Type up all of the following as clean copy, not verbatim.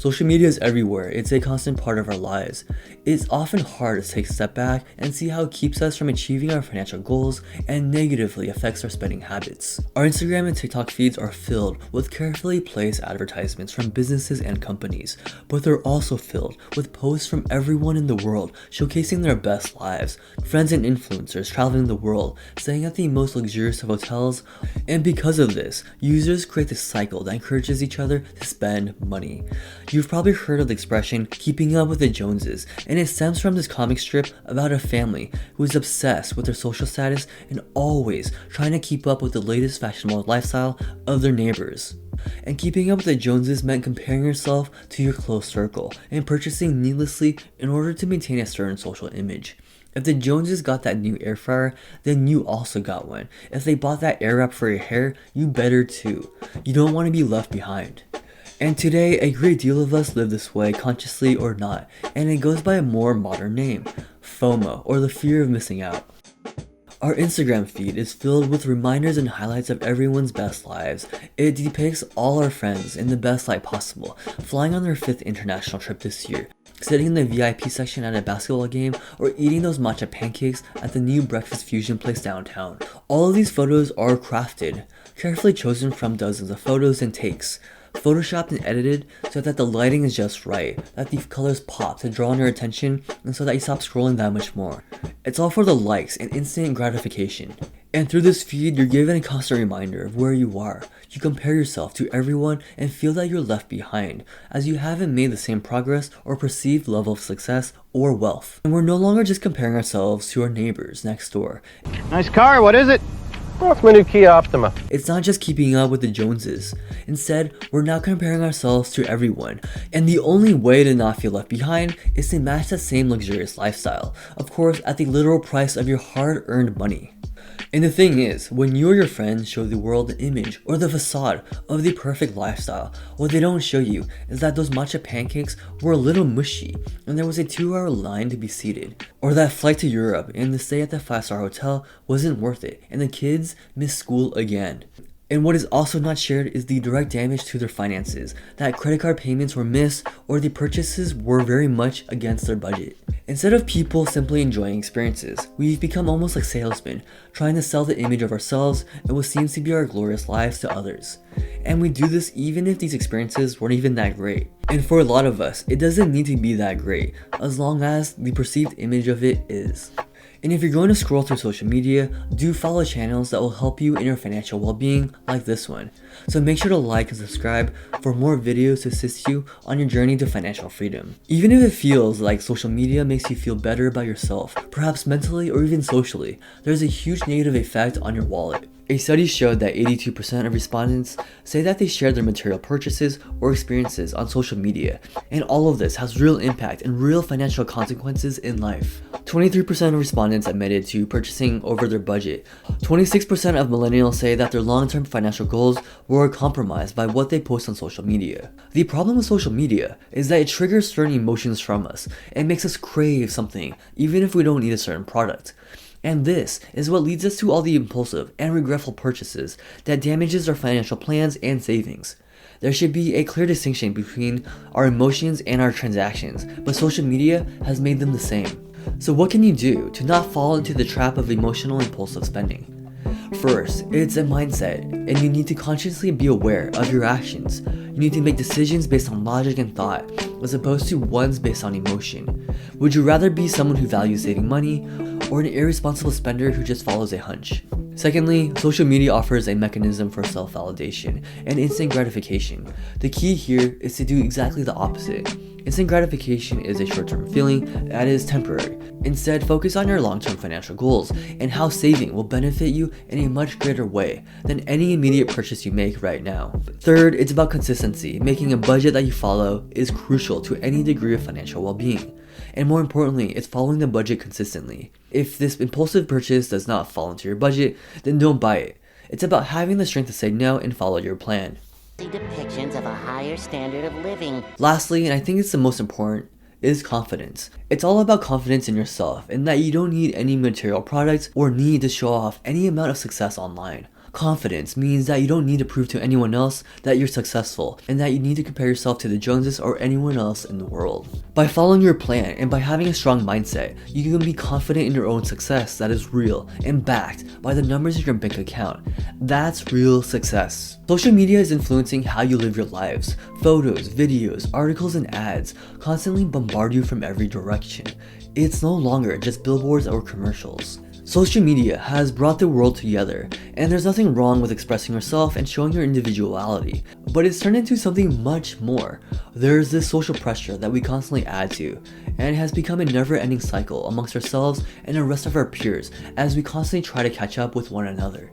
Social media is everywhere. It's a constant part of our lives. It's often hard to take a step back and see how it keeps us from achieving our financial goals and negatively affects our spending habits. Our Instagram and TikTok feeds are filled with carefully placed advertisements from businesses and companies, but they're also filled with posts from everyone in the world showcasing their best lives, friends and influencers traveling the world, staying at the most luxurious of hotels, and because of this, users create this cycle that encourages each other to spend money. You've probably heard of the expression, keeping up with the Joneses, and it stems from this comic strip about a family who is obsessed with their social status and always trying to keep up with the latest fashionable lifestyle of their neighbors. And keeping up with the Joneses meant comparing yourself to your close circle and purchasing needlessly in order to maintain a certain social image. If the Joneses got that new air fryer, then you also got one. If they bought that air wrap for your hair, you better too. You don't want to be left behind. And today, a great deal of us live this way, consciously or not, and it goes by a more modern name, FOMO, or the fear of missing out. Our Instagram feed is filled with reminders and highlights of everyone's best lives. It depicts all our friends in the best light possible, flying on their 5th international trip this year, sitting in the VIP section at a basketball game, or eating those matcha pancakes at the new breakfast fusion place downtown. All of these photos are crafted, carefully chosen from dozens of photos and takes, photoshopped and edited so that the lighting is just right, that the colors pop to draw on your attention, and so that you stop scrolling that much more. It's all for the likes and instant gratification. And through this feed, you're given a constant reminder of where you are. You compare yourself to everyone and feel that you're left behind, as you haven't made the same progress or perceived level of success or wealth. And we're no longer just comparing ourselves to our neighbors next door. Nice car, what is it? Well, it's my new Kia Optima. It's not just keeping up with the Joneses. Instead, we're now comparing ourselves to everyone. And the only way to not feel left behind is to match that same luxurious lifestyle. Of course, at the literal price of your hard-earned money. And the thing is, when you or your friends show the world the image or the facade of the perfect lifestyle, what they don't show you is that those matcha pancakes were a little mushy and there was a 2-hour line to be seated, or that flight to Europe and the stay at the 5-star hotel wasn't worth it and the kids missed school again. And what is also not shared is the direct damage to their finances, that credit card payments were missed or the purchases were very much against their budget. Instead of people simply enjoying experiences, we've become almost like salesmen, trying to sell the image of ourselves and what seems to be our glorious lives to others. And we do this even if these experiences weren't even that great. And for a lot of us, it doesn't need to be that great, as long as the perceived image of it is. And if you're going to scroll through social media, do follow channels that will help you in your financial well-being like this one. So make sure to like and subscribe for more videos to assist you on your journey to financial freedom. Even if it feels like social media makes you feel better about yourself, perhaps mentally or even socially, there's a huge negative effect on your wallet. A study showed that 82% of respondents say that they shared their material purchases or experiences on social media, and all of this has real impact and real financial consequences in life. 23% of respondents admitted to purchasing over their budget. 26% of millennials say that their long-term financial goals were compromised by what they post on social media. The problem with social media is that it triggers certain emotions from us and makes us crave something even if we don't need a certain product. And this is what leads us to all the impulsive and regretful purchases that damages our financial plans and savings. There should be a clear distinction between our emotions and our transactions, but social media has made them the same. So what can you do to not fall into the trap of emotional impulsive spending? First, it's a mindset, and you need to consciously be aware of your actions. You need to make decisions based on logic and thought, as opposed to ones based on emotion. Would you rather be someone who values saving money, or an irresponsible spender who just follows a hunch? Secondly, social media offers a mechanism for self-validation and instant gratification. The key here is to do exactly the opposite. Instant gratification is a short-term feeling that is temporary. Instead, focus on your long-term financial goals and how saving will benefit you in a much greater way than any immediate purchase you make right now. Third, it's about consistency. Making a budget that you follow is crucial to any degree of financial well-being. And more importantly, it's following the budget consistently. If this impulsive purchase does not fall into your budget, then don't buy it. It's about having the strength to say no and follow your plan. Depictions of a higher standard of living. Lastly, and I think it's the most important, is confidence. It's all about confidence in yourself and that you don't need any material products or need to show off any amount of success online. Confidence means that you don't need to prove to anyone else that you're successful and that you need to compare yourself to the Joneses or anyone else in the world. By following your plan and by having a strong mindset, you can be confident in your own success that is real and backed by the numbers in your bank account. That's real success. Social media is influencing how you live your lives. Photos, videos, articles, and ads constantly bombard you from every direction. It's no longer just billboards or commercials. Social media has brought the world together, and there's nothing wrong with expressing yourself and showing your individuality, but it's turned into something much more. There's this social pressure that we constantly add to, and it has become a never-ending cycle amongst ourselves and the rest of our peers as we constantly try to catch up with one another.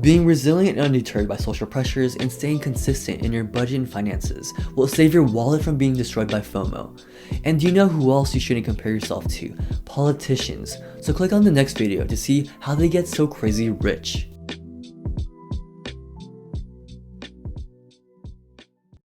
Being resilient and undeterred by social pressures and staying consistent in your budget and finances will save your wallet from being destroyed by FOMO. And do you know who else you shouldn't compare yourself to? Politicians. So click on the next video to see how they get so crazy rich.